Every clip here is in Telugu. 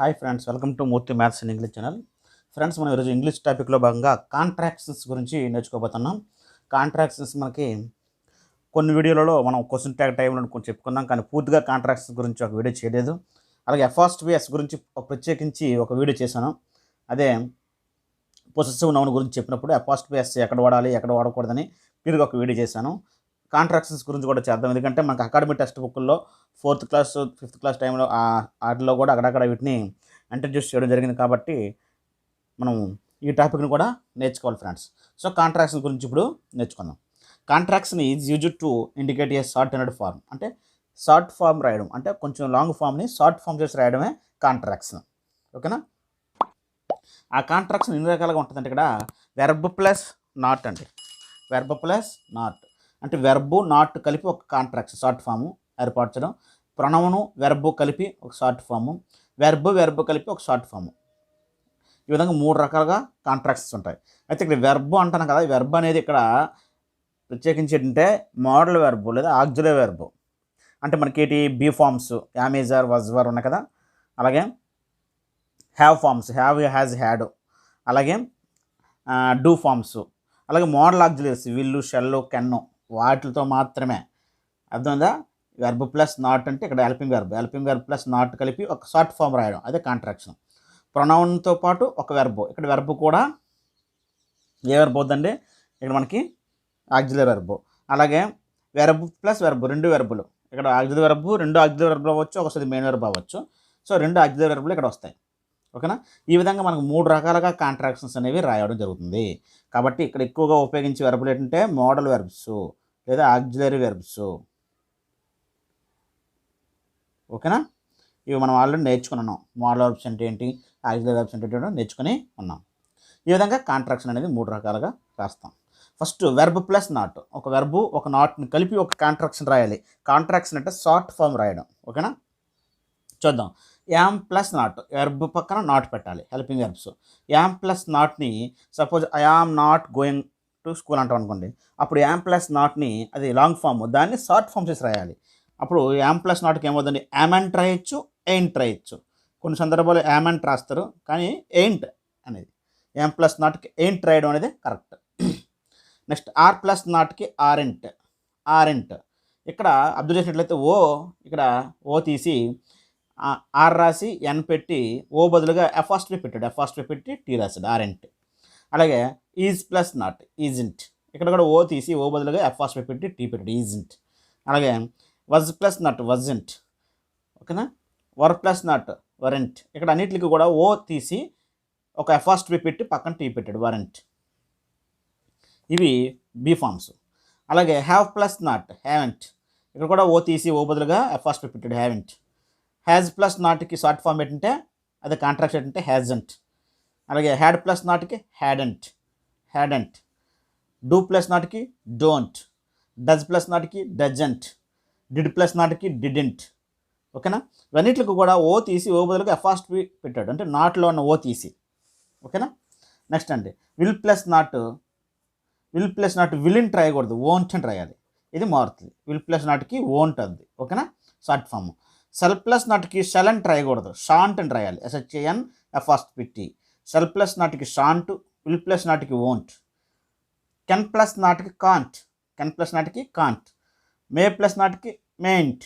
Hi friends, welcome to Murthy maths and English channel. Friends, మనం ఈరోజు ఇంగ్లీష్ టాపిక్లో భాగంగా కాంట్రాక్షన్స్ గురించి నేర్చుకోబోతున్నాం. కాంట్రాక్షన్స్ మనకి కొన్ని వీడియోలలో మనం క్వశ్చన్ ట్యాగ్ టైంలో కొంచెం చెప్పుకున్నాం, కానీ పూర్తిగా కాంట్రాక్షన్స్ గురించి ఒక వీడియో చేయలేదు. అలాగే ఎఫాస్ట్విఎస్ గురించి ప్రత్యేకించి ఒక వీడియో చేశాను. అదే పొసెసివ్ నౌన్ గురించి చెప్పినప్పుడు ఎఫాస్ట్విఎస్ ఎక్కడ వాడాలి, ఎక్కడ వాడకూడదని క్లియర్గా ఒక వీడియో చేశాను. కాంట్రాక్షన్స్ గురించి కూడా చేద్దాం, ఎందుకంటే మనకు అకాడమిక్ టెక్స్ట్ బుక్లో 4th క్లాస్ 5th క్లాస్ టైంలో వాటిలో కూడా అక్కడక్కడ వీటిని ఇంట్రడ్యూస్ చేయడం జరిగింది. కాబట్టి మనం ఈ టాపిక్ని కూడా నేర్చుకోవాలి ఫ్రెండ్స్. సో కాంట్రాక్షన్ గురించి ఇప్పుడు నేర్చుకుందాం. Contraction is used to indicate a shortened form. అంటే షార్ట్ ఫార్మ్ రాయడం, అంటే కొంచెం లాంగ్ ఫామ్ని షార్ట్ ఫామ్ చేసి రాయడమే కాంట్రాక్షన్. ఓకేనా? ఆ కాంట్రాక్షన్ ఎన్ని రకాలుగా ఉంటుందంటే ఇక్కడ వెర్బ్ ప్లస్ నాట్ అండి. వెర్బ్ ప్లస్ నాట్ అంటే వెర్బు నాట్ కలిపి ఒక కాంట్రాక్షన్ షార్ట్ ఫాము ఏర్పరచడం. ప్రొనౌను వెర్బు కలిపి ఒక షార్ట్ ఫాము, వెర్బు కలిపి ఒక షార్ట్ ఫాము. ఈ విధంగా 3 రకాలుగా కాంట్రాక్ట్స్ ఉంటాయి. అయితే ఇక్కడ వెర్బు అంటాను కదా, ఈ వెర్బ్ అనేది ఇక్కడ ప్రత్యేకించి ఏంటంటే మోడల్ వెర్బు లేదా ఆక్సిలరీ వెర్బు. అంటే మనకి ఏంటి బీ ఫార్మ్స్ యామేజర్ వజ్వర్ ఉన్నాయి కదా, అలాగే have forms have has had, అలాగే డూ ఫార్మ్స్, అలాగే modal auxiliaries will shall can, వాటితో మాత్రమే. అర్థమైందా? వెర్బ్ ప్లస్ నాట్ అంటే ఇక్కడ హెల్పింగ్ వెర్బ్ ప్లస్ నాట్ కలిపి ఒక షార్ట్ ఫామ్ రాయడం, అదే కాంట్రాక్షన్. ప్రొనౌన్తో పాటు ఒక వెర్బ్, ఇక్కడ వెర్బ్ కూడా ఏ వెర్బ్ అవుతుందండి, ఇక్కడ మనకి ఆక్సిలరీ వెర్బ్. అలాగే వెర్బ్ ప్లస్ వెర్బ్, 2 వెర్బులు, ఇక్కడ ఆక్సిలరీ వెర్బ్ 2 ఆక్సిలరీ వెర్బులు అవ్వచ్చు, ఒకసారి మెయిన్ వెర్బ్ అవ్వచ్చు. సో 2 ఆక్సిలరీ వెర్బులు ఇక్కడ వస్తాయి. ఓకేనా? ఈ విధంగా మనకు 3 రకాలుగా కాంట్రాక్షన్స్ అనేవి రాయడం జరుగుతుంది. కాబట్టి ఇక్కడ ఎక్కువగా ఉపయోగించే వెర్బులు ఏంటంటే మోడల్ వెర్బ్స్ లేదా ఆక్సిలరీ వెర్బ్స్. ఓకేనా? ఇవి మనం ఆల్రెడీ నేర్చుకున్నాం. మోడల్ వెర్బ్స్ అంటే ఏంటి, ఆక్సిలరీ వెర్బ్స్ అంటే ఏంటో నేర్చుకుని ఉన్నాం. ఈ విధంగా కాంట్రాక్షన్ అనేది 3 రకాలుగా రాస్తాం. ఫస్ట్ వెర్బ్ ప్లస్ నాట్, ఒక వెర్బు ఒక నాట్ని కలిపి ఒక కాంట్రాక్షన్ రాయాలి. కాంట్రాక్షన్ అంటే షార్ట్ ఫామ్ రాయడం. ఓకేనా? చూద్దాం. యామ్ ప్లస్ నాట్, వెర్బ్ పక్కన నాట్ పెట్టాలి, హెల్పింగ్ వెర్బ్స్. యామ్ ప్లస్ నాట్ని suppose I am not going to school అంటాం అనుకోండి, అప్పుడు యామ్ ప్లస్ నాట్ని అది లాంగ్ ఫామ్, దాన్ని షార్ట్ ఫామ్ చేసి రాయాలి. అప్పుడు యామ్ ప్లస్ నాట్కి ఏమవుతుంది, యామెంట్ రాయొచ్చు, ఎయింట్ రాయొచ్చు. కొన్ని సందర్భాల్లో యామెంట్ రాస్తారు, కానీ ఎయింట్ అనేది యామ్ ప్లస్ నాట్కి ఎయింట్ రాయడం అనేది కరెక్ట్. నెక్స్ట్ ఆర్ ప్లస్ నాట్కి ఆరెంట్. ఇక్కడ అబ్జర్వ్ చేసినట్లయితే ఇక్కడ ఓ తీసి ఆర్ రాసి ఎన్ పెట్టి ఓ బదులుగా ఎఫాస్ట్వి పెట్టి టీ రాశాడు, ఆరెంట్. అలాగే ఈజ్ ప్లస్ నాట్ ఈజింట్, ఇక్కడ కూడా ఓ తీసి ఓ బదులుగా ఎఫాస్ట్వి పెట్టి టీ పెట్టాడు, ఈజింట్. అలాగే వజ్ ప్లస్ నాట్ వజంట్. ఓకేనా? వర్ ప్లస్ నాట్ వరెంట్, ఇక్కడ అన్నిటికి కూడా ఓ తీసి ఒక ఎఫాస్ట్వి పెట్టి పక్కన టీ పెట్టాడు, వరెంట్. ఇవి బీ ఫార్మ్స్. అలాగే హ్యావ్ ప్లస్ నాట్ హ్యావెంట్, ఇక్కడ కూడా ఓ తీసి ఓ బదులుగా ఎఫాస్ట్వి పెట్టాడు, హ్యావెంట్. హ్యాజ్ ప్లస్ నాట్కి షార్ట్ ఫామ్ ఏంటంటే అదే కాంట్రాక్షన్ ఏంటంటే హ్యాజంట్. అలాగే హ్యాడ్ ప్లస్ నాట్కి హ్యాడెంట్. డూ ప్లస్ నాట్కి డోంట్. డజ్ ప్లస్ నాట్కి డజంట్. డిడ్ ప్లస్ నాట్కి డిడెంట్. ఓకేనా? ఇవన్నిటికి కూడా ఓ తీసి ఓ బదులుగా ఎఫాస్ట్వి పెట్టాడు, అంటే నాట్లో ఉన్న ఓ తీసి. ఓకేనా? నెక్స్ట్ అండి విల్ ప్లస్ నాట్ విల్ని రాయకూడదు, ఓంట్ అని రాయాలి. ఇది మారుతుంది. విల్ ప్లస్ నాట్కి ఓంట్ అది. ఓకేనా? Short form. సెల్ ప్లస్ నాట్కి షెలంట్ రాయకూడదు, షాంట్ అని రాయాలి, SHAN ఎఫాస్ట్ పెట్టి. సెల్ ప్లస్ నాట్కి షాంట్, విల్ ప్లస్ నాట్కి ఓంట్. కెన్ ప్లస్ నాట్కి కాంట్. మే ప్లస్ నాట్కి మేయింట్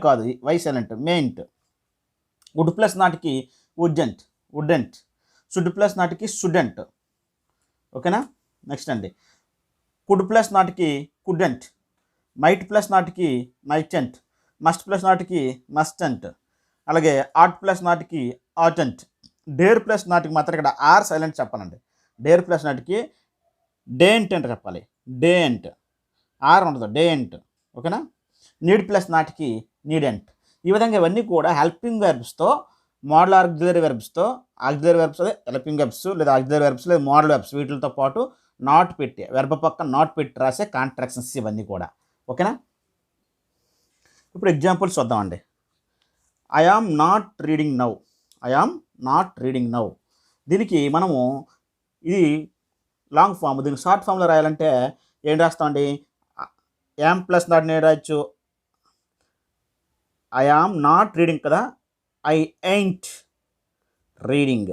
కాదు, వైసెలెంట్ మేయింట్. వుడ్ ప్లస్ నాట్కి వుడెంట్. షుడ్ ప్లస్ నాట్కి షుడెంట్. ఓకేనా? నెక్స్ట్ అండి కుడ్ ప్లస్ నాట్కి కుడెంట్. మైట్ ప్లస్ నాట్కి మైటెంట్. మస్ట్ ప్లస్ నాట్కి మస్టెంట్. అలాగే ఆట్ ప్లస్ నాట్కి ఆటెంట్. డేర్ ప్లస్ నాట్కి మాత్రం ఇక్కడ ఆర్ సైలెంట్ చెప్పాలండి. డేర్ ప్లస్ నాట్కి డేంట్ అంటే చెప్పాలి, డేంట్. ఆర్ ఉండదు, డేంట్. ఓకేనా? నీడ్ ప్లస్ నాట్కి నీడెంట్. ఈ విధంగా ఇవన్నీ కూడా హెల్పింగ్ వెర్బ్స్తో, మోడల్ ఆక్సిలరీ వెర్బ్స్తో, ఆక్సిలరీ వెర్బ్స్ అదే హెల్పింగ్ వెర్బ్స్ లేదా ఆక్సిలరీ వెర్బ్స్ లేదా మోడల్ వెర్బ్స్, వీటితో పాటు నాట్ పెట్టి వెర్బ్ పక్కన నాట్ పెట్టి రాసే కాంట్రాక్షన్స్ ఇవన్నీ కూడా. ఓకేనా? ఇప్పుడు ఎగ్జాంపుల్స్ చూద్దామండి. I am not reading now. దీనికి మనము ఇది లాంగ్ ఫామ్, దీనికి షార్ట్ ఫామ్లో రాయాలంటే ఏం రాస్తామండి, యామ్ ప్లస్ నాట్ నేను రాయొచ్చు, ఐ ఆమ్ నాట్ రీడింగ్ కదా, ఐ ain't రీడింగ్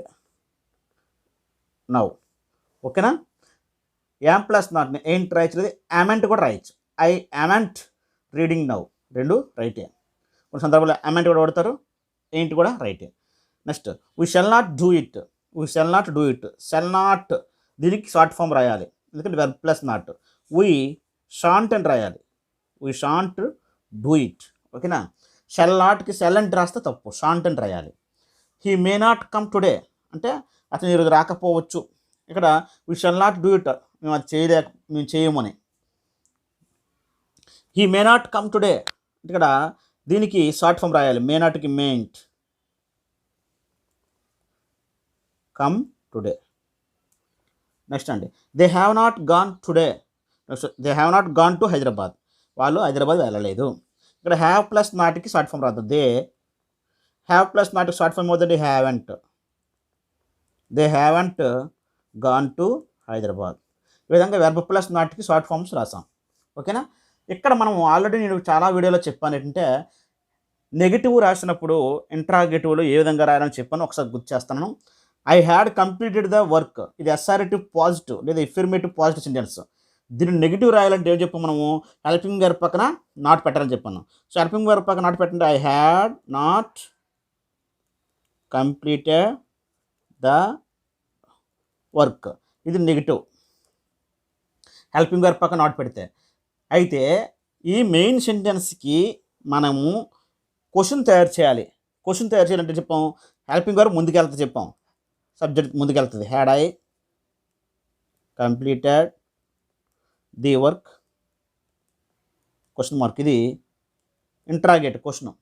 నౌ. ఓకేనా? యామ్ ప్లస్ నాట్ని ain't రాయచ్చు, లేదు యామెంట్ కూడా రాయచ్చు. ఐ యామెంట్ రీడింగ్ నౌ, రెండు రైటే. కొన్ని సందర్భాల్లో యామెంట్ కూడా వాడతారు, ain't కూడా రైటే. Next we shall not do it, we shall not do it. Shall not దీనికి షార్ట్ ఫామ్ రాయాలి, ఎందుకంటే verb plus not. We shan't అని రాయాలి, వీ షాంట్ డూ ఇట్. ఓకేనా? షెల్ నాట్కి షెల్ అంటే రాస్తే తప్పు, షాంట్ అని రాయాలి. He may not come today అంటే అతను ఈరోజు రాకపోవచ్చు. ఇక్కడ we shall not do it, మేము అది మేము చేయమని. He may not come today ఇక్కడ దీనికి షార్ట్ ఫామ్ రాయాలి, మే నాట్కి మేంట్ కమ్ టుడే. నెక్స్ట్ అండి they have not gone today. Next they have not gone to Hyderabad, వాళ్ళు హైదరాబాద్ వెళ్ళలేదు. ఇక్కడ హ్యావ్ ప్లస్ నాట్కి షార్ట్ ఫామ్ రాదు, దే హ్యావ్ ప్లస్ నాట్కి షార్ట్ ఫామ్ అవుతుంది haven't. They haven't gone to Hyderabad. ఈ విధంగా వెర్బ్ ప్లస్ నాట్కి షార్ట్ ఫామ్స్ రాసాం. ఓకేనా? ఇక్కడ మనం ఆల్రెడీ నేను చాలా వీడియోలో చెప్పాను ఏంటంటే నెగిటివ్ రాసినప్పుడు ఇంట్రాగేటివ్లో ఏ విధంగా రాయాలని చెప్పాను, ఒకసారి గుర్తు చేస్తాను. I had completed the work, ఇది అసర్టివ్ పాజిటివ్ లేదా ఎఫర్మేటివ్ పాజిటివ్ సెంటెన్స్. దీన్ని నెగిటివ్ రాయాలంటే ఏం చెప్పాము మనము, హెల్పింగ్ వర్బ్ పక్కన నాట్ పెట్టాలని చెప్పాను. సో హెల్పింగ్ వర్బ్ పక్కన నాట్ పెట్టండి, I had not completed the work, ఇది నెగిటివ్. హెల్పింగ్ వర్బ్ పక్కన నాట్ పెడితే. అయితే ఈ మెయిన్ సెంటెన్స్కి మనము క్వశ్చన్ తయారు చేయాలి. క్వశ్చన్ తయారు చేయాలంటే చెప్పాం, హెల్పింగ్ వర్బ్ ముందుకెళ్తుంది చెప్పాం, సబ్జెక్ట్ ముందుకెళ్తుంది. Had I completed the work question mark, ఇది ఇంట్రాగేట్ క్వశ్చన్.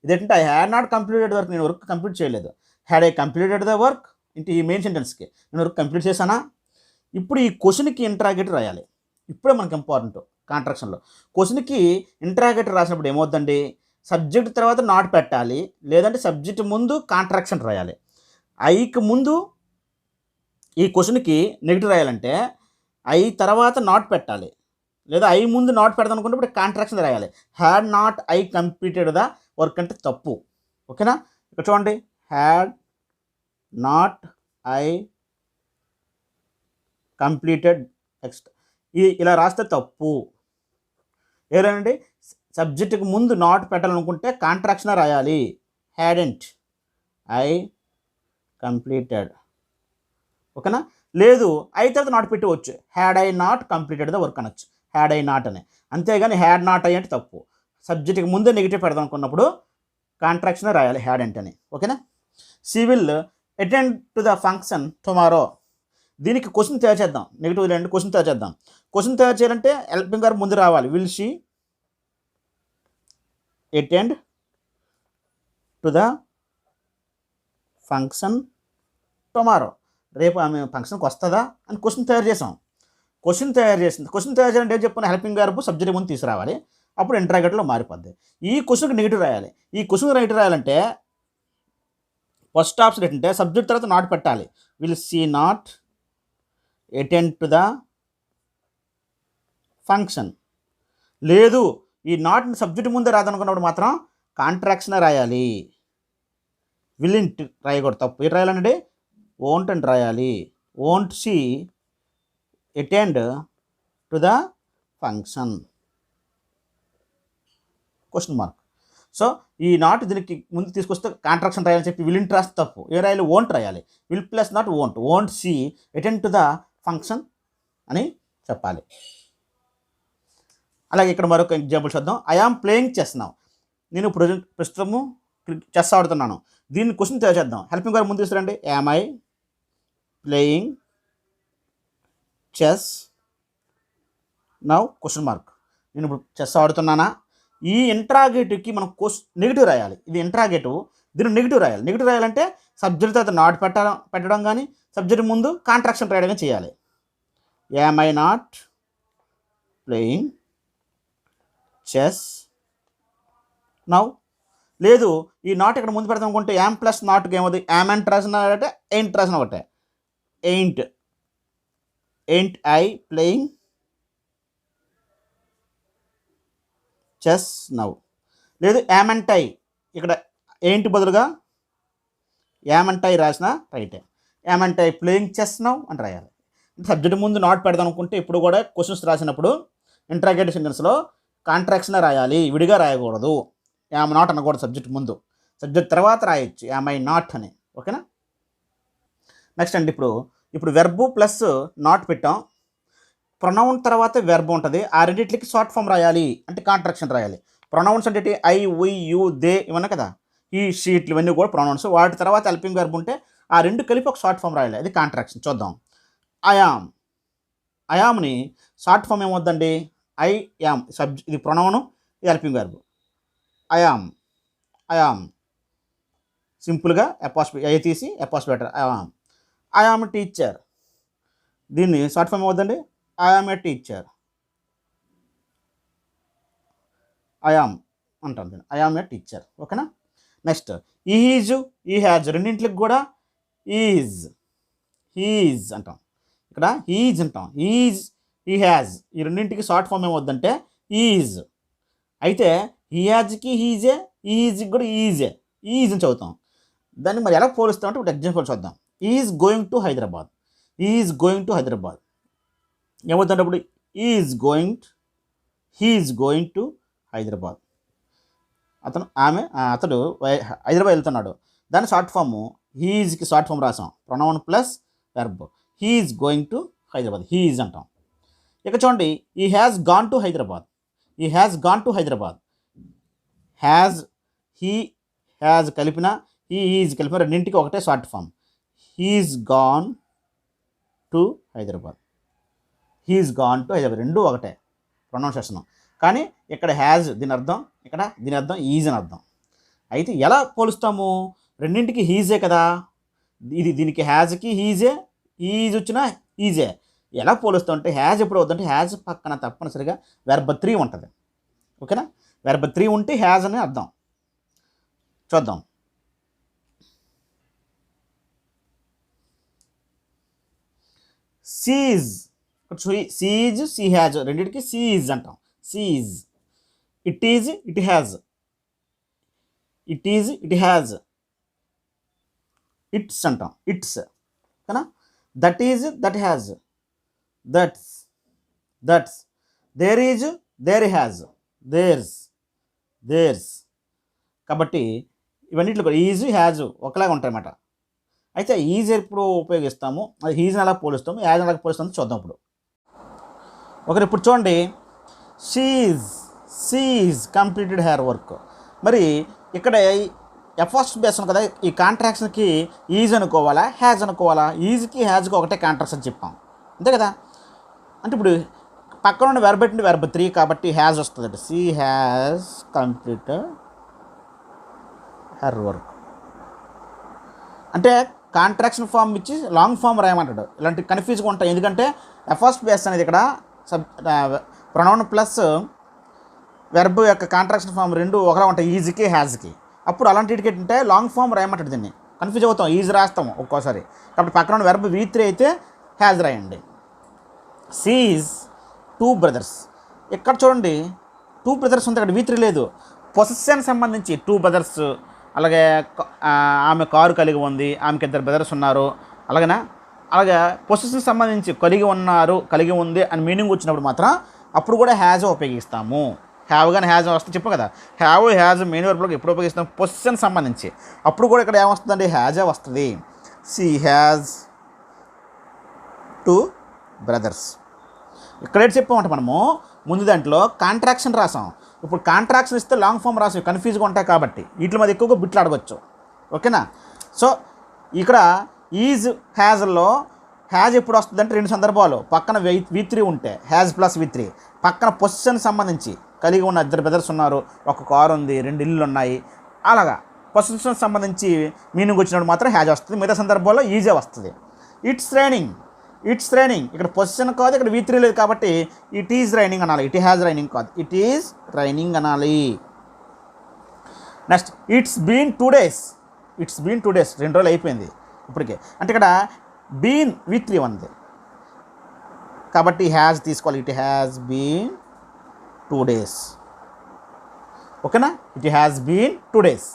ఇదేంటంటే I had not completed work, నేను వర్క్ కంప్లీట్ చేయలేదు. Had I completed the work ఇంటి ఈ మెయిన్ సెంటెన్స్కి నేను వర్క్ కంప్లీట్ చేశానా. ఇప్పుడు ఈ క్వశ్చన్కి ఇంట్రాగేట్ రాయాలి. ఇప్పుడే మనకి ఇంపార్టెంట్ కాంట్రాక్షన్లో. క్వశ్చన్కి ఇంట్రాగేట్ రాసినప్పుడు ఏమవుతుందండి, సబ్జెక్ట్ తర్వాత నాట్ పెట్టాలి, లేదంటే సబ్జెక్ట్ ముందు కాంట్రాక్షన్ రాయాలి. ఐకి ముందు ఈ క్వశ్చన్కి నెగిటివ్ రాయాలంటే ఐ తర్వాత నాట్ పెట్టాలి, లేదా ఐ ముందు నాట్ పెడదాం అనుకుంటే ఇప్పుడు కాంట్రాక్షన్ రాయాలి. Had not I completed the work అంటే తప్పు. ఓకేనా? ఇక్కడ చూడండి, had not I completed next, ఇది ఇలా రాస్తే తప్పు. ఏదండి, సబ్జెక్టుకి ముందు నాట్ పెట్టాలనుకుంటే కాంట్రాక్షన్ రాయాలి, హ్యాడెంట్ ఐ కంప్లీటెడ్. ఓకేనా? లేదు ఐ తర్వాత నాట్ పెట్టవచ్చు, had I not completed the work అనొచ్చు, హ్యాడ్ ఐ నాట్ అని. అంతేగాని హ్యాడ్ నాట్ ఐ అంటే తప్పు. సబ్జెక్ట్కి ముందే నెగిటివ్ పెడదాం అనుకున్నప్పుడు కాంట్రాక్షన్ రాయాలి, హ్యాడెంట్ అని. ఓకేనా? She will attend to the function tomorrow. దీనికి క్వశ్చన్ తయారు చేద్దాం, నెగిటివ్ లేదంటే క్వశ్చన్ తయారు చేద్దాం. క్వశ్చన్ తయారు చేయాలంటే హెల్పింగ్ వర్బ్ ముందు రావాలి. Will she attend to the function tomorrow. రేపు ఆమె ఫంక్షన్కి వస్తుందా అని క్వశ్చన్ తయారు చేసాం. క్వశ్చన్ తయారు చేయాలంటే ఏం చెప్పాను, హెల్పింగ్ వర్బ్ సబ్జెక్ట్ ముందు తీసుకురావాలి, అప్పుడు ఇంట్రాగేట్లో మారిపోద్ది. ఈ క్వశ్చన్కి నెగిటివ్ రాయాలి. ఈ క్వశ్చన్కి నెగిటివ్ రాయాలంటే ఫస్ట్ ఆప్షన్ ఏంటంటే సబ్జెక్ట్ తర్వాత నాట్ పెట్టాలి, will she not attend to the function. లేదు ఈ నాట్ సబ్జెక్ట్ ముందే రాదనుకున్నప్పుడు మాత్రం కాంట్రాక్షన్ రాయాలి, విల్లింట్ రాయకూడదు, తప్పు. ఏం రాయాలంటే ఓంట్ అని రాయాలి, won't she attend to the function question mark. So ఈ నాట్ దీనికి ముందు తీసుకొస్తే కాంట్రాక్షన్ రాయాలని చెప్పి విల్ ఇంట్ రాస్తే తప్పు. ఏ రాయాలి, ఓంట్ రాయాలి, will plus not won't, won't she attend to the function అని చెప్పాలి. అలాగే ఇక్కడ మరొక ఎగ్జాంపుల్ చూద్దాం. I am playing chess now, నేను ప్రస్తుతము చెస్ ఆడుతున్నాను. దీన్ని క్వశ్చన్ తయారు చేద్దాం. హెల్పింగ్ వర్బ్ ముందు తీసుకురండి, am I playing chess now question mark, నేను ఇప్పుడు చెస్ ఆడుతున్నానా. ఈ ఇంట్రాగేటివ్కి మనం నెగిటివ్ రాయాలి, ఇది ఇంట్రాగేటివ్, దీన్ని నెగిటివ్ రాయాలి. నెగిటివ్ రాయాలంటే సబ్జెక్ట్ తర్వాత నాట్ పెట్టడం కానీ సబ్జెక్ట్ ముందు కాంట్రాక్షన్ రాయడం కానీ చేయాలి. Am I not playing chess now. లేదు ఈ నాట్ ఇక్కడ ముందు పెడతాం అనుకుంటే యామ్ ప్లస్ నాట్కి ఏమవుతుంది, యామెంట్ రాసిన ఒకటే, ఎయింట్ రాసిన ఒకటే, ain't I playing chess now. లేదు యామెంట్ ఐ, ఇక్కడ ఎయింట్ బదులుగా ఏమంటే రాసినా రైటే. ఏమంటే ప్లేయింగ్ చెస్ నౌ అని రాయాలి. సబ్జెక్ట్ ముందు నాట్ పెడదాం అనుకుంటే ఇప్పుడు కూడా క్వశ్చన్స్ రాసినప్పుడు ఇంట్రాగేటివ్ సెంటెన్స్లో కాంట్రాక్షనే రాయాలి, విడిగా రాయకూడదు. యామ్ నాట్ అనకూడదు సబ్జెక్ట్ ముందు, సబ్జెక్ట్ తర్వాత రాయొచ్చు యామ్ ఐ నాట్ అని. ఓకేనా. నెక్స్ట్ అండి, ఇప్పుడు వెర్బు ప్లస్ నాట్ పెట్టాం, ప్రొనౌన్ తర్వాత వెర్బ్ ఉంటుంది, ఆ రెండింటికి షార్ట్ ఫామ్ రాయాలి అంటే కాంట్రాక్షన్ రాయాలి. ప్రొనౌన్స్ అంటే ఐ, వి, యూ, దే ఇవన్నీ కదా, ఈ షీట్లు ఇవన్నీ కూడా ప్రొనౌన్స్. వాటి తర్వాత హెల్పింగ్ వెర్బ్ ఉంటే ఆ రెండు కలిపి ఒక షార్ట్ ఫామ్ రాయాలి, అది కాంట్రాక్షన్. చూద్దాం. ఐయామ్, ఐయామ్ని షార్ట్ ఫామ్ ఏమవుద్దండి, ఐ యామ్ ఇది ప్రొనౌను, ఇది హెల్పింగ్ వెర్బ్. ఐయామ్, ఐయామ్ సింపుల్గా అపాస్ట్రఫీ ఐ తీసి అపాస్ట్రఫీ పెట్టారు. ఐయామ్, ఐయామ్ టీచర్, దీన్ని షార్ట్ ఫామ్ ఏమవుద్దండి, ఐయామ్ ఏ టీచర్. ఐయామ్ అంటాం దీన్ని, I'm a teacher. Okay. Next is, he has రెండింటికి కూడా ఈజ్, హీజ్ అంటాం. ఇక్కడ ఈజ్ అంటాం, ఈజ్, ఈ హ్యాజ్ ఈ రెండింటికి షార్ట్ ఫామ్ ఏమవుద్దంటే ఈజ్. అయితే ఈ హ్యాజ్కి హీజే, ఈజ్కి కూడా ఈజే, ఈజ్ అని చదువుతాం. దాన్ని మరి ఎలా పోలుస్తామంటే ఒక ఎగ్జాంపుల్ చూద్దాం. Is going to Hyderabad, is going to Hyderabad ఏమవుతుంటే అప్పుడు is going, he is going to Hyderabad. అతడు హైదరాబాద్ వెళ్తున్నాడు, దాని షార్ట్ ఫామ్ హీఈజ్కి షార్ట్ ఫామ్ రాసాం, pronoun plus verb. He is going to Hyderabad, he is అంటాం. ఇక చూడండి, he has gone to Hyderabad, he has gone to Hyderabad. Has, he has కలిపిన, హీ ఈజ్ కలిపిన రెండింటికి ఒకటే short form, he is gone to Hyderabad, he is gone to Hyderabad, రెండు ఒకటే ప్రొనౌన్సియేషన్. కానీ ఇక్కడ హ్యాజ్ దీని అర్థం, ఇక్కడ దీని అర్థం ఈజ్ అని అర్థం. అయితే ఎలా పోలుస్తాము, రెండింటికి హీజే కదా, దీనికి హ్యాజ్కి హీజే, ఈజ్ వచ్చినా ఈజే. ఎలా పోలుస్తాం అంటే హ్యాజ్ ఎప్పుడు అవుతుందంటే హ్యాజ్ పక్కన తప్పనిసరిగా వెర్బ్ 3 ఉంటుంది. ఓకేనా. వెర్బ్ 3 ఉంటే హ్యాజ్ అని అర్థం. చూద్దాం. సీజ్, సీజ్, సీ హ్యాజ్ రెండింటికి సీజ్ అంటాం, she's. It is, it has, it is, it has, it's అంటాం, ఇట్స్. ఓకేనా. That is, that has, that's, that's. There is, there has, there's, there's. కాబట్టి ఇవన్నిట్లో కూడా ఈజ్, హ్యాజ్ ఒకలాగా ఉంటాయన్నమాట. అయితే ఈజ్ ఎప్పుడు ఉపయోగిస్తాము, అది హీజ్ని ఎలా పోలుస్తాము, యాజ్ ఎలా పోలుస్తాము చూద్దాం ఇప్పుడు. ఒకరు ఇప్పుడు చూడండి, షీజ్ కంప్లీటెడ్ హెర్ వర్క్. మరి ఇక్కడ ఎఫస్ట్ బేస్ ఉంది కదా, ఈ కాంట్రాక్షన్కి ఈజ్ అనుకోవాలా హ్యాజ్ అనుకోవాలా? ఈజ్కి హ్యాజ్కి ఒకటే కాంట్రాక్షన్ చెప్పాం, అంతే కదా. అంటే ఇప్పుడు పక్కన ఉన్న వెర్బ్ పెట్టింది వెర్బ్ 3 కాబట్టి హ్యాజ్ వస్తుంది. She has completed her work అంటే కాంట్రాక్షన్ ఫామ్ ఇచ్చి లాంగ్ ఫామ్ రాయమంటాడు. ఇలాంటి కన్ఫ్యూజ్గా ఉంటాయి, ఎందుకంటే ఎఫస్ట్ బేస్ అనేది ఇక్కడ ప్రొనౌన్ ప్లస్ వెర్బ్ యొక్క కాంట్రాక్షన్ ఫామ్ రెండు ఒకలా ఉంటాయి, ఈజ్కి హ్యాజ్కి. అప్పుడు అలాంటి ఏంటంటే లాంగ్ ఫామ్ రాయమంటాడు. దీన్ని కన్ఫ్యూజ్ అవుతాం, ఈజ్ రాస్తాము ఒక్కోసారి. కాబట్టి పక్కన ఉన్న వెర్బ్ V3 అయితే హ్యాజ్ రాయండి. Seize 2 brothers. ఇక్కడ చూడండి 2 బ్రదర్స్ ఉంది, ఇక్కడ V3 లేదు. పొసెషన్ సంబంధించి 2 బ్రదర్స్, అలాగే ఆమె కారు కలిగి ఉంది, ఆమెకి 2 బ్రదర్స్ ఉన్నారు, అలాగే పొసెషన్ సంబంధించి కలిగి ఉంది అని మీనింగ్ వచ్చినప్పుడు మాత్రం అప్పుడు కూడా హ్యాజ్ ఉపయోగిస్తాము. హ్యావ్ కానీ హ్యాజ్ వస్తుంది చెప్పాం కదా, హ్యాజ్ మెయిన్ వర్బ్లోకి ఎప్పుడు ఉపయోగిస్తాం, పొసెషన్ సంబంధించి. అప్పుడు కూడా ఇక్కడ ఏమొస్తుందండి, హ్యాజే వస్తుంది. She has 2 brothers. ఇక్కడ ఏంటి చెప్పామంటే మనము ముందు దాంట్లో కాంట్రాక్షన్ రాసాం, ఇప్పుడు కాంట్రాక్షన్ ఇస్తే లాంగ్ ఫామ్ రాసాం, కన్ఫ్యూజ్గా ఉంటాయి కాబట్టి వీటి మీద ఎక్కువగా బిట్లు అడగచ్చు. ఓకేనా. సో ఇక్కడ ఈజ్ హ్యాజ్లో హ్యాజ్ ఎప్పుడు వస్తుంది అంటే 2 సందర్భాలు, పక్కన V3 ఉంటే హ్యాజ్ ప్లస్ V3, పక్కన పొజిషన్ సంబంధించి కలిగి ఉన్న 2 బ్రదర్స్ ఉన్నారు, ఒక కారు ఉంది, 2 ఇళ్ళు ఉన్నాయి, అలాగా పొజిషన్ సంబంధించి మీనింగ్ వచ్చినప్పుడు మాత్రం హ్యాజ్ వస్తుంది, మిగతా సందర్భాల్లో ఈజే వస్తుంది. ఇట్స్ రైనింగ్, ఇట్స్ రైనింగ్ ఇక్కడ పొజిషన్ కాదు, ఇక్కడ V3 లేదు కాబట్టి ఇట్ ఈజ్ రైనింగ్ అనాలి, ఇట్ హ్యాజ్ రైనింగ్ కాదు, ఇట్ ఈజ్ రైనింగ్ అనాలి. Next it's been 2 days, it's been 2 days 2 రోజులు అయిపోయింది ఇప్పటికే. అంటే ఇక్కడ బీన్ V3 ఉంది కాబట్టి హ్యాజ్ తీసుకోవాలి, ఇట్ హ్యాజ్ బీన్ 2 days. ఓకేనా, ఇట్ హ్యాజ్ బీన్ 2 days.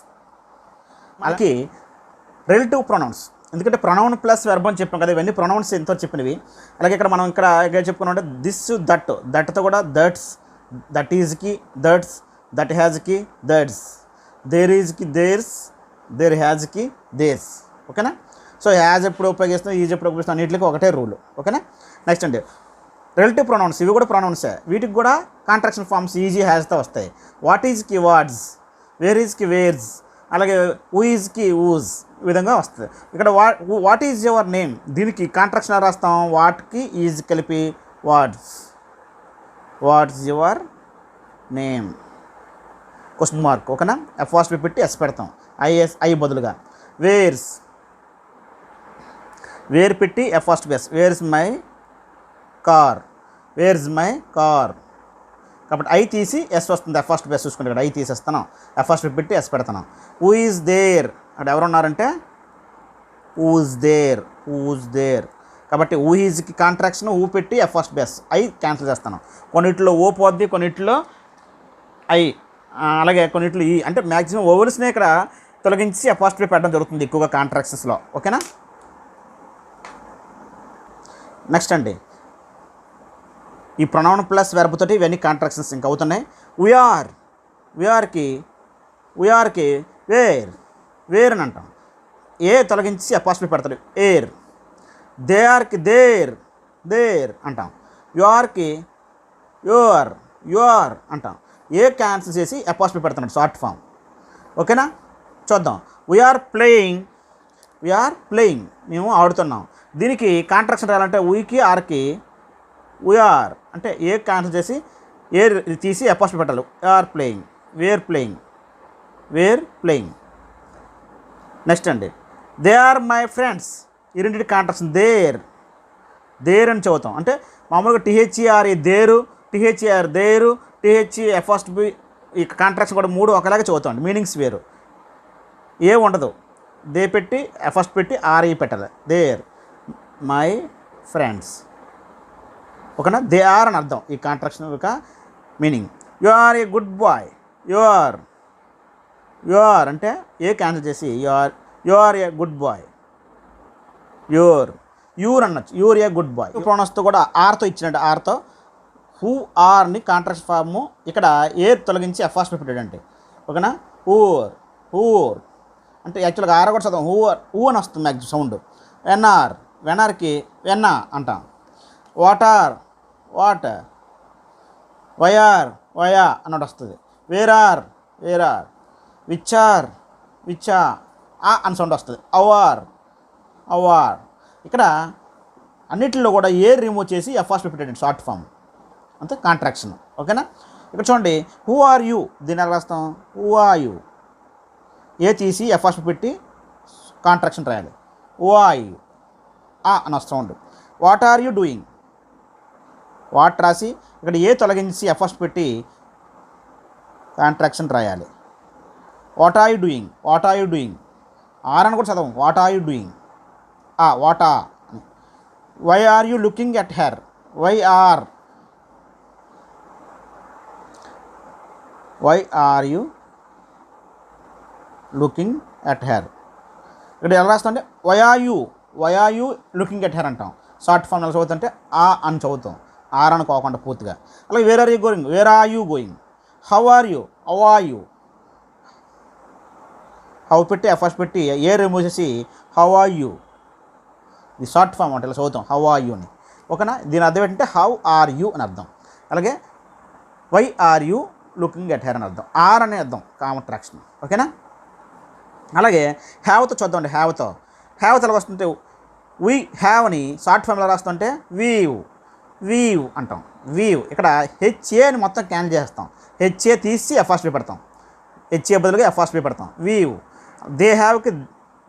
మనకి రిలేటివ్ ప్రొనౌన్స్, ఎందుకంటే ప్రొనౌన్ ప్లస్ వెర్బ్ అని చెప్పాం కదా, ఇవన్నీ ప్రొనౌన్స్ ఎంతో చెప్పినవి. అలాగే ఇక్కడ మనం ఇక్కడ చెప్పుకున్నామంటే దిస్ దట్, దట్తో కూడా దట్స్, దట్ ఈజ్కి దట్స్, దట్ హ్యాజ్కి దట్స్, దేర్ ఈజ్కి దేర్స్, దేర్ హ్యాజ్కి దేర్స్. ఓకేనా. సో హ్యాజ్ ఎప్పుడు ఉపయోగిస్తాం, ఈజ్ ఎప్పుడు ఉపయోగిస్తాం, అన్నింటికి ఒకటే రూల్. ఓకేనా. నెక్స్ట్ అండి రిలేటివ్ ప్రొనౌన్స్, ఇవి కూడా ప్రొనౌన్సే, వీటికి కూడా కాంట్రాక్షన్ ఫార్మ్స్ ఈజీ హ్యాజ్తో వస్తాయి. వాట్ ఈజ్కి వాట్స్, వేర్ ఈజ్కి వేర్స్, అలాగే హూ ఈజ్కి ఊజ్, ఈ విధంగా వస్తుంది. ఇక్కడ వాట్ ఈజ్ యువర్ నేమ్, దీనికి కాంట్రాక్షన్ రాస్తాం, వాట్కి ఈజ్ కలిపి what's, what's your name question mark. ఓకేనా. ఎఫ్ పెట్టి ఎస్ పెడతాం, ఐ బదులుగా. వేర్స్, వేర్ పెట్టి ఎఫ్ S, where's my car, where's my car. కాబట్టి ఐ తీసి ఎస్ వస్తుంది, ఎఫ్ ఎస్ చూసుకుంటే ఇక్కడ ఐ తీసేస్తాను, ఎఫ్ పెట్టి ఎస్ పెడతాను. హూ ఈజ్ దేర్, అక్కడ ఎవరున్నారంటే హూజ్ దేర్, హూజ్ దేర్. కాబట్టి హూ ఈజ్కి కాంట్రాక్షన్ హూ పెట్టి ఎఫ్ ఎస్, ఐ క్యాన్సిల్ చేస్తాను. కొన్నిట్లో ఓ పోద్ది, కొన్నిట్లో ఐ, అలాగే కొన్నిట్లో ఈ, అంటే మ్యాక్సిమం ఓవెల్స్నే ఇక్కడ తొలగించి ఎఫ్ పెట్టడం జరుగుతుంది ఎక్కువగా కాంట్రాక్షన్స్లో. ఓకేనా. నెక్స్ట్ అండి ఈ ప్రొనౌన్ ప్లస్ వెర్బ్ తోటి ఇవన్నీ కాంట్రాక్షన్స్ ఇంకా అవుతున్నాయి. వీఆర్, వీఆర్కి వేర్, వేర్ అని అంటాం, ఏ తొలగించి అపాస్ట్రఫీ పెడతాడు, ఏర్. దే ఆర్కి దేర్, దేర్ అంటాం. యుఆర్కి యుఆర్ అంటాం, ఏ క్యాన్సిల్ చేసి అపాస్ట్రఫీ పెడుతున్నాడు, షార్ట్ ఫామ్. ఓకేనా. చూద్దాం. వీఆర్ ప్లేయింగ్, మేము ఆడుతున్నాం. దీనికి కాంట్రాక్షన్ రాయాలంటే వీకి ఆర్కి వీఆర్ అంటే ఏ క్యాన్సిల్ చేసి ఏ తీసి అపాస్ట్రఫీ పెట్టాలి. Are playing, we're playing. Next అండి దే ఆర్ మై ఫ్రెండ్స్, ఈ రెండింటి కాంట్రాక్షన్ దేర్ అని చదువుతాం. అంటే మామూలుగా T H E R there, T H E R there, T H E ఎఫ్ఎస్బి, ఈ కాంట్రాక్షన్ కూడా మూడు ఒకలాగే చదువుతాం, మీనింగ్స్ వేరు, ఏ ఉండదు. దే పెట్టి ఎఫ్ఎస్ పెట్టి ఆర్ఈ పెట్టాలి. They're my friends. ఓకేనా. దే ఆర్ అని అర్థం ఈ కాంట్రాక్షన్ యొక్క meaning. You are a good boy, you are అంటే ఏ క్యాన్సిల్ చేసి you are a good boy, you're అనొచ్చు, యూర్ ఏ గుడ్ బాయ్. ప్రొనౌన్స్తో కూడా ఆర్తో ఇచ్చినట్టు, ఆర్తో హూ ఆర్ని కాంట్రాక్ట్ ఫార్ము ఇక్కడ ఏ తొలగించి ఎఫ్ఎస్ పెట్టాడంటే. ఓకేనా. హూర్ అంటే యాక్చువల్గా ఆర్ కూడా చదవం, హూ అని వస్తుంది మ్యాక్సిమం సౌండ్. వెనార్కి వెన్నా అంటాం. వాట్, వయా అన్నట్టు వస్తుంది. వేరార్, విచ్చా అని సౌండ్ వస్తుంది. అవార్. ఇక్కడ అన్నిటిలో కూడా ఏ రిమూవ్ చేసి ఎఫ్ఎస్ పెట్టాడు షార్ట్ ఫామ్, అంతే కాంట్రాక్షన్. ఓకేనా. ఇక్కడ చూడండి హూ ఆర్ యూ, దీని ఎలా రాస్తాం, హూ ఆర్ యూ, ఏ తీసి ఎఫ్ఎస్ పెట్టి కాంట్రాక్షన్ రాయాలి. హూ ఆర్ యూ అని sound. What are you doing, what రాసి ఇక్కడ ఏ తొలగించి ఎఫ్ఎస్ పెట్టి కాంట్రాక్షన్ రాయాలి. What are you doing, are అని కూడా చదవం, వాట్ ఆర్ యూ డూయింగ్, వాటా. Why are you looking at her, why are you looking at her. ఇక్కడ ఎలా రాస్తుంటే why are you looking at her అంటాం. షార్ట్ ఫామ్ ఎలా చదువుతుంటే అని చదువుతాం, ఆర్ అనుకోకుండా పూర్తిగా. అలాగే where are you going, how are you, how పెట్టి ఎఫ్ఎస్ పెట్టి ఏ రిమూవ్ చేసి హౌ ఆర్ యూ, ఇది షార్ట్ ఫామ్ అంటే ఇలా చదువుతాం, హౌ ఆర్ యూ అని. ఓకేనా. దీని అర్థం ఏంటంటే హౌ ఆర్ యూ అని అర్థం. అలాగే why are you looking at her అని అర్థం, ఆర్ అనే అర్థం కాంట్రాక్షన్. ఓకేనా. అలాగే హ్యావ్తో చూద్దామండి. హ్యావ్ ఎలా వస్తుంటే వీ హ్యావ్ అని షార్ట్ ఫామ్లో రాస్తుంటే వీవ్ అంటాం. ఇక్కడ హెచ్ఏ అని మొత్తం క్యాన్సిల్ చేస్తాం, హెచ్ఏ తీసి ఎఫ్ఎస్ పెడతాం, హెచ్ఏ బదులుగా ఎఫ్ఎస్ పెడతాం. వీవ్. దే హ్యావ్కి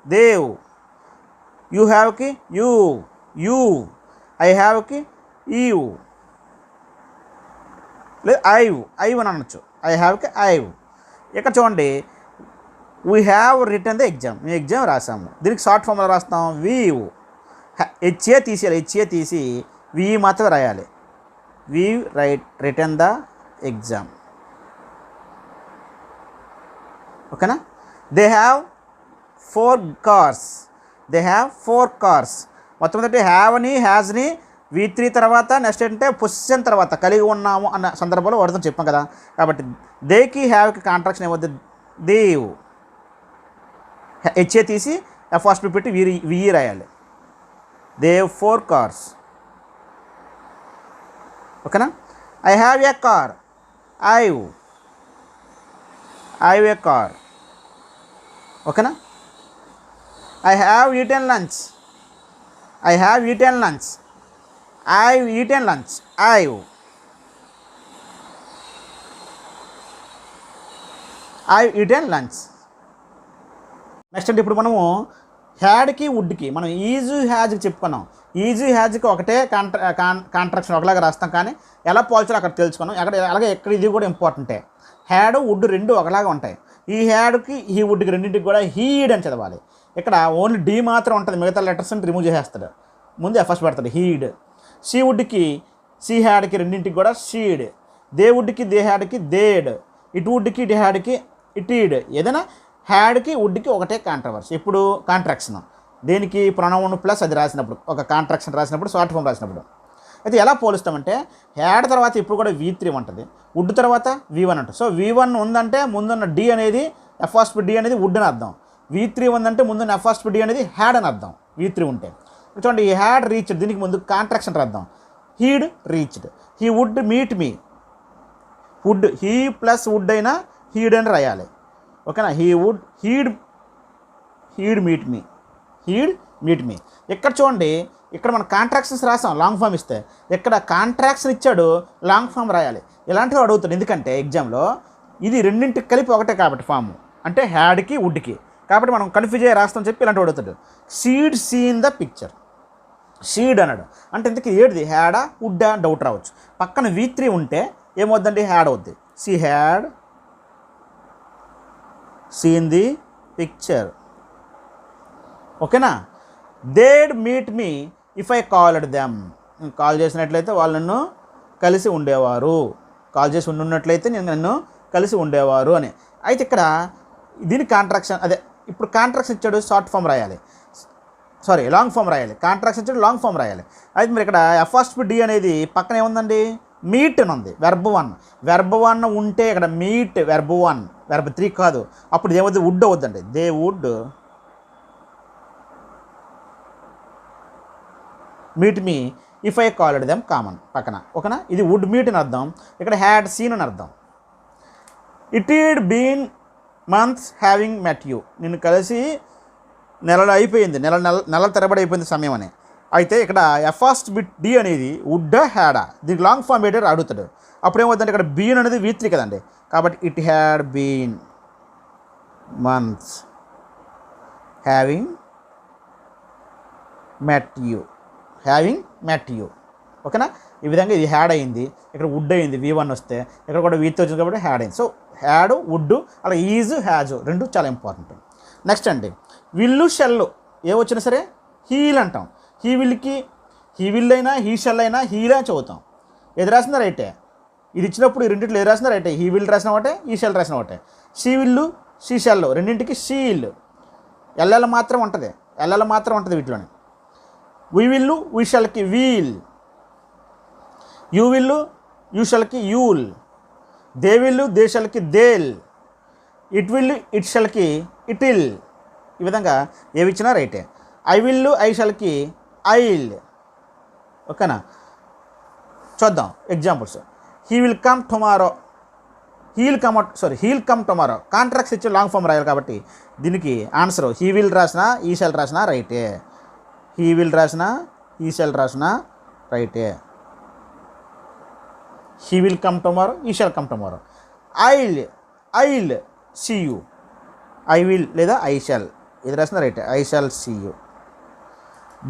దేవ్, యూ హ్యావ్కి యూ, ఐ హ్యావ్కి ఈవ్, లేదు ఐవ్ అని అనొచ్చు, ఐ హ్యావ్కి ఐవ్. ఇక్కడ చూడండి we have written the exam, మేము ఎగ్జామ్ రాసాము, దీనికి షార్ట్ ఫామ్లో రాస్తాం వీవ్. హెచ్ఏ తీసేయాలి, హెచ్ఏ తీసి వీ మాత్రం రాయాలి. We written the exam. Okay. They have 4 cars. They have 4 cars. మొత్తం ఏంటంటే హ్యావ్ని హ్యాజ్ని V3 తర్వాత నెక్స్ట్ ఏంటంటే పొజిషన్ తర్వాత కలిగి ఉన్నాము అన్న సందర్భంలో వాడుతాం చెప్పాం కదా. కాబట్టి దేకి హ్యావ్కి కాంట్రాక్షన్ ఏమవుతుంది, దేవ్ హెచ్ఏ తీసి ఎఫ్ పెట్టి విఈ రాయాలి. They've 4 cars. Okay. I have a car, I've a car. Okay. I have eaten lunch, I have eaten lunch, I've eaten lunch, I've eaten lunch. Next అంటే ఇప్పుడు మనము హ్యాడ్కి వుడ్కి మనం ఈజీ హ్యాజ్కి చెప్పుకున్నాం. ఈజీ హ్యాజ్కి ఒకటే కాంట్రాక్షన్ ఒకలాగా రాస్తాం, కానీ ఎలా పోల్చాలో అక్కడ తెలుసుకున్నాం. అలాగే ఎక్కడ ఇది కూడా ఇంపార్టెంటే. హ్యాడ్ వుడ్ రెండు ఒకలాగా ఉంటాయి. ఈ హ్యాడ్కి ఈ వుడ్కి రెండింటికి కూడా హీడ్ అని చదవాలి. ఇక్కడ ఓన్లీ డి మాత్రం ఉంటుంది, మిగతా లెటర్స్ అని రిమూవ్ చేసేస్తాడు, ముందు ఎఫ్ఎస్ పెడతాడు హీడ్. సి వుడ్కి సి హ్యాడ్కి రెండింటికి కూడా షీడ్. దే వుడ్కి దే హ్యాడ్కి దేడ్. ఇటు వుడ్కి ఇటు హ్యాడ్కి ఇటీడ్. ఏదైనా హ్యాడ్కి వుడ్కి ఒకటే కాంట్రవర్సీ. ఇప్పుడు కాంట్రాక్షన్ దేనికి ప్రొనౌన్ ప్లస్ అది రాసినప్పుడు, ఒక కాంట్రాక్షన్ రాసినప్పుడు, షార్ట్ ఫామ్ రాసినప్పుడు. అయితే ఎలా పోలుస్తామంటే హ్యాడ్ తర్వాత ఇప్పుడు కూడా V3 ఉంటుంది, వుడ్ తర్వాత V1 ఉంటుంది. సో V1 ఉందంటే ముందున్న డి అనేది ఎఫ్ డి అనేది వుడ్ అని అర్థం. V3 ఉందంటే ముందున్న ఎఫ్ డి అనేది హ్యాడ్ అని అర్థం. V3 ఉంటే చూడండి, ఈ హ్యాడ్ రీచ్డ్, దీనికి ముందు కాంట్రాక్షన్ రాద్దాం. He'd reached. He would meet me. Would he plus would అయినా హీడ్ అని రాయాలి. ఓకేనా. He'd meet me, he'd meet me. ఇక్కడ చూడండి, ఇక్కడ మన కాంట్రాక్షన్స్ రాసాం లాంగ్ ఫామ్ ఇస్తే, ఇక్కడ కాంట్రాక్షన్ ఇచ్చాడు లాంగ్ ఫామ్ రాయాలి. ఇలాంటివి అడుగుతాడు, ఎందుకంటే ఎగ్జామ్లో ఇది రెండింటికి కలిపి ఒకటే కాబట్టి ఫాము, అంటే హ్యాడ్కి వుడ్కి. కాబట్టి మనం కన్ఫ్యూజ్ అయ్యి రాస్తాం చెప్పి ఇలాంటివి అడుగుతాడు. She'd seen the picture. She'd అన్నాడు అంటే ఇంతకీ ఏడిది, హ్యాడా వుడ్డా డౌట్ రావచ్చు. పక్కన V3 ఉంటే ఏమవుద్దండి, హ్యాడ్ అవుద్ది. She had seen the picture. Okay. They'd meet me if I called them. Call చేసినట్లయితే వాళ్ళు నన్ను కలిసి ఉండేవారు, కాల్ చేసి ఉన్నట్లయితే నేను నన్ను కలిసి ఉండేవారు అని. అయితే ఇక్కడ దీని కాంట్రాక్షన్ అదే, ఇప్పుడు కాంట్రాక్షన్ ఇచ్చాడు షార్ట్ ఫామ్ రాయాలి, సారీ లాంగ్ ఫామ్ రాయాలి. కాంట్రాక్షన్ ఇచ్చాడు లాంగ్ ఫామ్ రాయాలి. అయితే మరి ఇక్కడ ఎఫ్ అనేది పక్కన ఏముందండి, మీట్ అని ఉంది. వెర్బ్ 1 ఉంటే ఇక్కడ మీట్ వెర్బ్ 1, వెర్బ్ 3 కాదు. అప్పుడు ఏమవుతుంది, వుడ్ అవుద్దండి. They would meet me if I called them comma పక్కన. ఓకేనా. ఇది వుడ్ మీట్ అని అర్థం, ఇక్కడ హ్యాడ్ సీన్ అని అర్థం. It'd been months having met you. నిన్ను కలిసి నెలలు అయిపోయింది, నెల తరబడి అయిపోయింది సమయం అని. అయితే ఇక్కడ డి అనేది వుడ్డా హ్యాడా, దీనికి లాంగ్ ఫామ్ ఏంటో అడుగుతాడు. అప్పుడు ఏమవుతుందంటే ఇక్కడ బీన్ అనేది V3 కదండి, కాబట్టి it had been months having met you. ఓకేనా. ఈ విధంగా ఇది హ్యాడ్ అయింది, ఇక్కడ వుడ్ అయింది. V1 వస్తే ఇక్కడ కూడా V3 వచ్చింది కాబట్టి హ్యాడ్ అయింది. సో హ్యాడ్ వుడ్ అలా ఈజ్ హ్యాజ్ రెండు చాలా ఇంపార్టెంట్. నెక్స్ట్ అండి, విల్లు షెల్లు ఏ వచ్చినా సరే హీల్ అంటాం. హీ విల్ అయినా హీ షెల్ అయినా హీలే చదువుతాం. ఏది రాసిందా రైటే. ఇది ఇచ్చినప్పుడు ఈ రెండింటిలో ఏది రాసిందా రైటే. హీ విల్ రాసిన ఒకటే, ఈ షెల్ రాసిన ఒకటే. షీ విల్లు షీ షెల్ రెండింటికి షీల్. ఎల్ఎల్ మాత్రం ఉంటుంది వీటిలోనే. We will we shall we'll. You will you షెల్కి యూల్. దే విల్లు దే షెల్కి దేల్. ఇట్ విల్లు ఇట్ షెల్కి ఇటిల్. ఈ విధంగా ఏవి ఇచ్చినా రైటే. ఐ విల్లు ఐ షెల్కి ఐల్. ఓకేనా. చూద్దాం examples. He will come tomorrow, he'll come tomorrow. Contracts ఇచ్చి లాంగ్ ఫామ్ రాయాలి కాబట్టి దీనికి ఆన్సర్ హీ విల్ రాసిన ఈ షెల్ రాసిన రైటే. హీ విల్ రాసిన ఈ షెల్ రాసిన రైటే. He will come tomorrow, he shall come tomorrow. I'll see you. I will లేదా ఐ షెల్ ఇది రాసిన రైటే. I shall see you.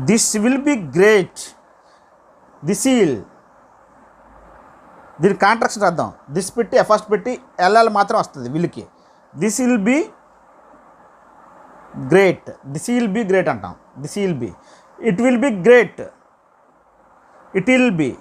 This will be great. This'll. దీని కాంట్రాక్షన్ రాద్దాం. దిస్ పెట్టి ఫస్ట్ పెట్టి ఎల్ఎల్ మాత్రం వస్తుంది విల్కి. This will be great. This will be great అంటాం. This will be. It will be great. It will be.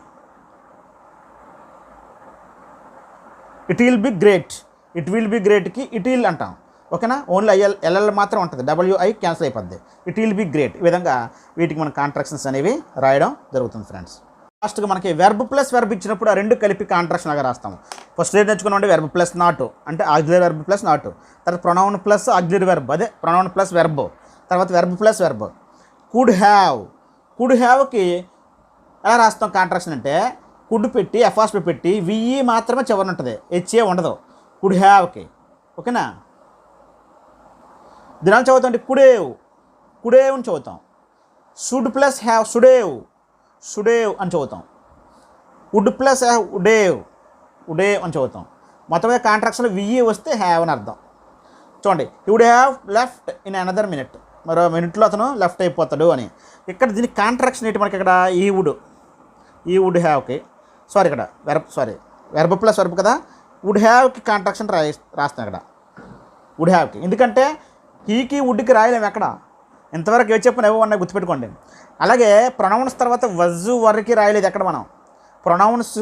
It will be great. It will B గ్రేట్కి it will అంటాం. ఓకేనా. ఓన్లీ ఎల్ఎల్ మాత్రం ఉంటుంది, డబ్ల్యూఐ క్యాన్సిల్ అయిపోద్ది. It will be great. ఈ విధంగా వీటికి మన కాంట్రాక్షన్స్ అనేవి రాయడం జరుగుతుంది ఫ్రెండ్స్. లాస్ట్గా మనకి వెర్బ్ ప్లస్ వెర్బ్ ఇచ్చినప్పుడు ఆ రెండు కలిపి కాంట్రాక్షన్ లాగా రాస్తాము. ఫస్ట్ ఏది నేర్చుకున్నాం వెర్బ్ ప్లస్ నాట్, అంటే ఆక్సిలరీ వెర్బ్ ప్లస్ నాట్. తర్వాత ప్రొనౌన్ ప్లస్ ఆక్సిలరీ వెర్బ్, అదే ప్రొనౌన్ ప్లస్ వెర్బ్. తర్వాత వెర్బ్ ప్లస్ వెర్బ్. కుడ్ హ్యావ్కి ఎలా రాస్తాం కాంట్రాక్షన్ అంటే కుడ్ పెట్టి ఎఫాస్పీ పెట్టి విఈ మాత్రమే చివరి ఉంటుంది, హెచ్ఏ ఉండదు కుడ్ హ్యావ్కి. ఓకేనా. దీని చదువుతాం అంటే కుడేవ్ అని చదువుతాం. షుడ్ ప్లస్ హ్యావ్ షుడేవ్ అని చదువుతాం. వుడ్ ప్లస్ హ్యావ్ ఉడేవ్ అని చదువుతాం. మొత్తమే కాంట్రాక్షన్లో విఈ వస్తే హ్యావ్ అని అర్థం. చూడండి, he would have left in another minute, మరో మినిట్లో అతను లెఫ్ట్ అయిపోతాడు అని. ఇక్కడ దీనికి కాంట్రాక్షన్ ఏంటి మనకి ఇక్కడ ఈ వుడ్ హ్యావ్కి ఇక్కడ వెర్బ్ ప్లస్ వెర్బ్ కదా, వుడ్ హ్యావ్కి కాంట్రాక్షన్ రాస్తాం ఇక్కడ వుడ్ హ్యావ్కి. ఎందుకంటే హీకి వుడ్కి రాయలేము ఎక్కడ, ఇంతవరకు ఏ చెప్పిన ఏవో ఉన్నాయి గుర్తుపెట్టుకోండి. అలాగే ప్రొనౌన్స్ తర్వాత వజ్ వరకు రాయలేదు ఎక్కడ మనం. ప్రొనౌన్స్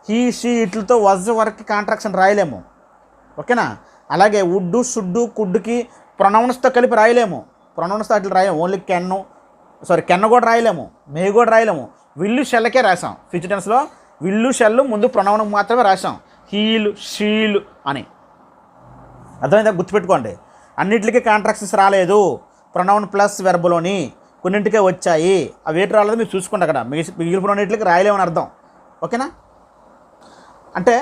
హీ షీ ఇట్లతో వజ్ వరకు కాంట్రాక్షన్ రాయలేము. ఓకేనా. అలాగే వుడ్ షుడ్ కుడ్కి ప్రొనౌన్స్తో కలిపి రాయలేము, ప్రొనౌన్స్తో అట్లా రాయలేము. ఓన్లీ కెన్ కూడా రాయలేము, మే కూడా రాయలేము. విల్లు షెల్లకే రాసాం. ఫ్యూచర్ టెన్స్లో విల్లు షెల్లు ముందు ప్రొనౌన్ మాత్రమే రాసాం, హీలు షీలు అని. అర్థమైందా, గుర్తుపెట్టుకోండి. అన్నింటికి కాంట్రాక్షన్స్ రాలేదు, ప్రొనౌన్ ప్లస్ వెర్బ్లోని కొన్నింటికే వచ్చాయి. అవి ఏంటి రాలేదు మీరు చూసుకోండి. అక్కడ మిగిలిపోయినట్లకి రాయలేమని అర్థం. ఓకేనా. అంటే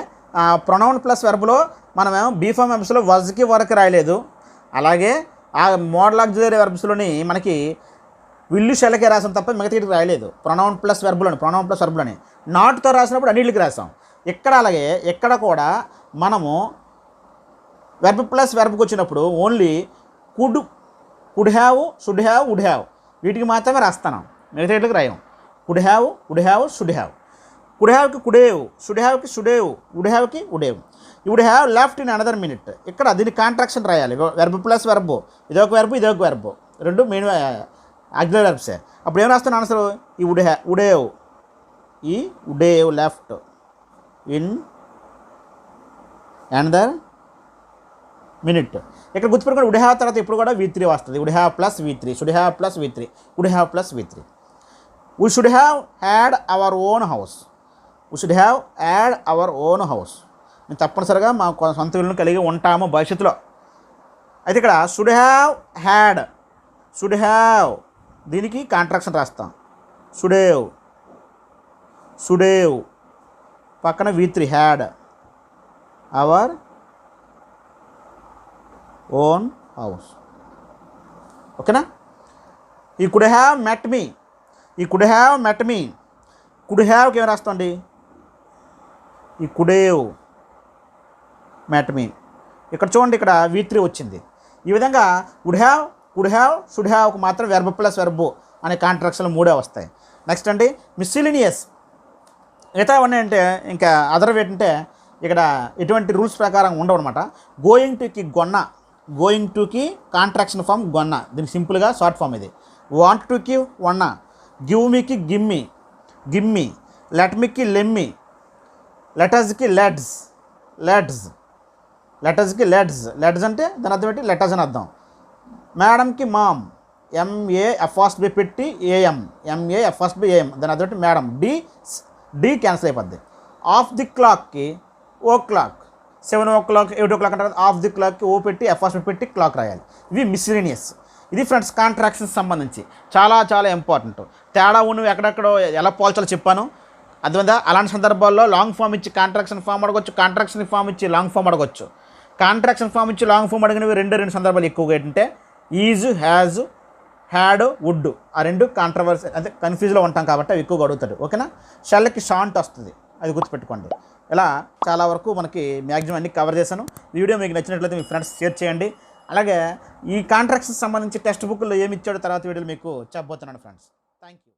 ప్రొనౌన్ ప్లస్ వెర్బ్లో మనమేమో బీఫామ్ వెర్బ్స్లో వజ్కి వరకు రాయలేదు. అలాగే ఆ మోడల్ ఆక్సిలరీ వెర్బ్స్లోని మనకి విల్లు షెల్లకే రాసాం తప్ప మిగతాకి రాయలేదు. ప్రొనౌన్ ప్లస్ వెర్బ్లోని నాట్తో రాసినప్పుడు అన్నింటికి రాసాం. ఇక్కడ అలాగే ఎక్కడ కూడా మనము వెర్బ్ ప్లస్ వెర్బ్కి వచ్చినప్పుడు only could have should have would have వీటికి మాత్రమే రాస్తాను, మిగతా వీటికి రాయం. Could have should have. Could హ్యావ్కి కుడేవ్, షుడ్ హ్యావ్కి షుడేవ్, వుడ్ హ్యావ్కి would've. You would have left in another minute. ఇక్కడ దీనికి కాంట్రాక్షన్ రాయాలి. వెర్బ్ ప్లస్ వెర్బ్, ఇదొక వెర్బ్, రెండు మెయిన్ ఆక్సిలరీ వెర్బ్సే. అప్పుడు ఏం రాస్తాను ఆన్సర్, ఈ would've left in another minute. ఇక్కడ గుర్తుపెట్టుకోండి, వుడ్ హ్యావ్ తర్వాత ఇప్పుడు కూడా V3 వస్తుంది. Would have plus V3, should have plus V3, would have plus V3. We should have had our own house. మేము తప్పనిసరిగా మా సొంత ఇల్లును కలిగి ఉంటాము భవిష్యత్తులో. అయితే ఇక్కడ షుడ్ హ్యావ్ దీనికి కాంట్రాక్షన్ రాస్తాం. షుడేవ్ పక్కన V3 had our own house. Okay. He could have met me, could హ్యావ్కి ఏం రాస్తామండి, ఈ కుడేవ్ మెట్ మీ. ఇక్కడ చూడండి, ఇక్కడ V3 వచ్చింది. ఈ విధంగా వుడ్ హ్యావ్ షుడ్ హ్యావ్కి మాత్రం వెర్బ్ ప్లస్ వెర్బ్ అనే కాంట్రాక్షన్లు 3 వస్తాయి. నెక్స్ట్ అండి మిస్సిలినియస్. మిగతా అవన్నీ అంటే ఇంకా అదర్ ఏంటంటే ఇక్కడ ఎటువంటి రూల్స్ ప్రకారం ఉండవు అనమాట. గోయింగ్ టుకి కాంట్రాక్షన్ ఫామ్ గొన్న, దీనికి సింపుల్గా షార్ట్ ఫామ్ ఇది. వాంట్ టుకి వన్న, గివ్ మీకి గిమ్మి, లెట్ మీకి లెమ్మి, లెటర్స్కి లెడ్స్ అంటే దాని అర్థం ఏంటి, లెటర్స్ అని అర్థం. మేడంకి మామ్, MAFB పెట్టి AM, దాని అర్థం ఏంటి మేడం. డి క్యాన్సిల్ అయిపోద్ది. ఆఫ్ ది క్లాక్కి o'clock, 7 o'clock 8 o'clock అంటే ఆఫ్ ది క్లాక్కి ఓ పెట్టి FB పెట్టి క్లాక్ రాయాలి. ఇవి మిస్సిలీనియస్. ఇది ఫ్రెండ్స్ కాంట్రాక్షన్స్ సంబంధించి చాలా చాలా ఇంపార్టెంట్. తేడా ఉన్నవి ఎక్కడెక్కడో ఎలా పోల్చాలో చెప్పాను, అర్థమైందా. అలాంటి సందర్భాల్లో లాంగ్ ఫామ్ ఇచ్చి కాంట్రాక్షన్ ఫామ్ అడగొచ్చు, కాంట్రాక్షన్ ఫామ్ ఇచ్చి లాంగ్ ఫామ్ అడగొచ్చు. కాంట్రాక్షన్ ఫామ్ ఇచ్చి లాంగ్ ఫామ్ అడిగినవి రెండు సందర్భాలు ఎక్కువగా ఏంటంటే ఈజ్, హ్యాజ్, హ్యాడ్, వుడ్. ఆ రెండు కాంట్రవర్సీ అంటే కన్ఫ్యూజ్లో ఉంటాం కాబట్టి అవి ఎక్కువగా అడుగుతాడు. ఓకేనా. షెల్కి షాంట్ వస్తుంది, అది గుర్తుపెట్టుకోండి. ఇలా చాలా వరకు మనకి మ్యాక్సిమం అన్ని కవర్ చేశాను. వీడియో మీకు నచ్చినట్లయితే మీ ఫ్రెండ్స్ షేర్ చేయండి. అలాగే ఈ కాంట్రాక్ట్స్ సంబంధించి టెక్స్ట్ బుక్లో ఏమి ఇచ్చాడో తర్వాత వీడియోలు మీకు చెప్పబోతున్నాను ఫ్రెండ్స్. Thank you.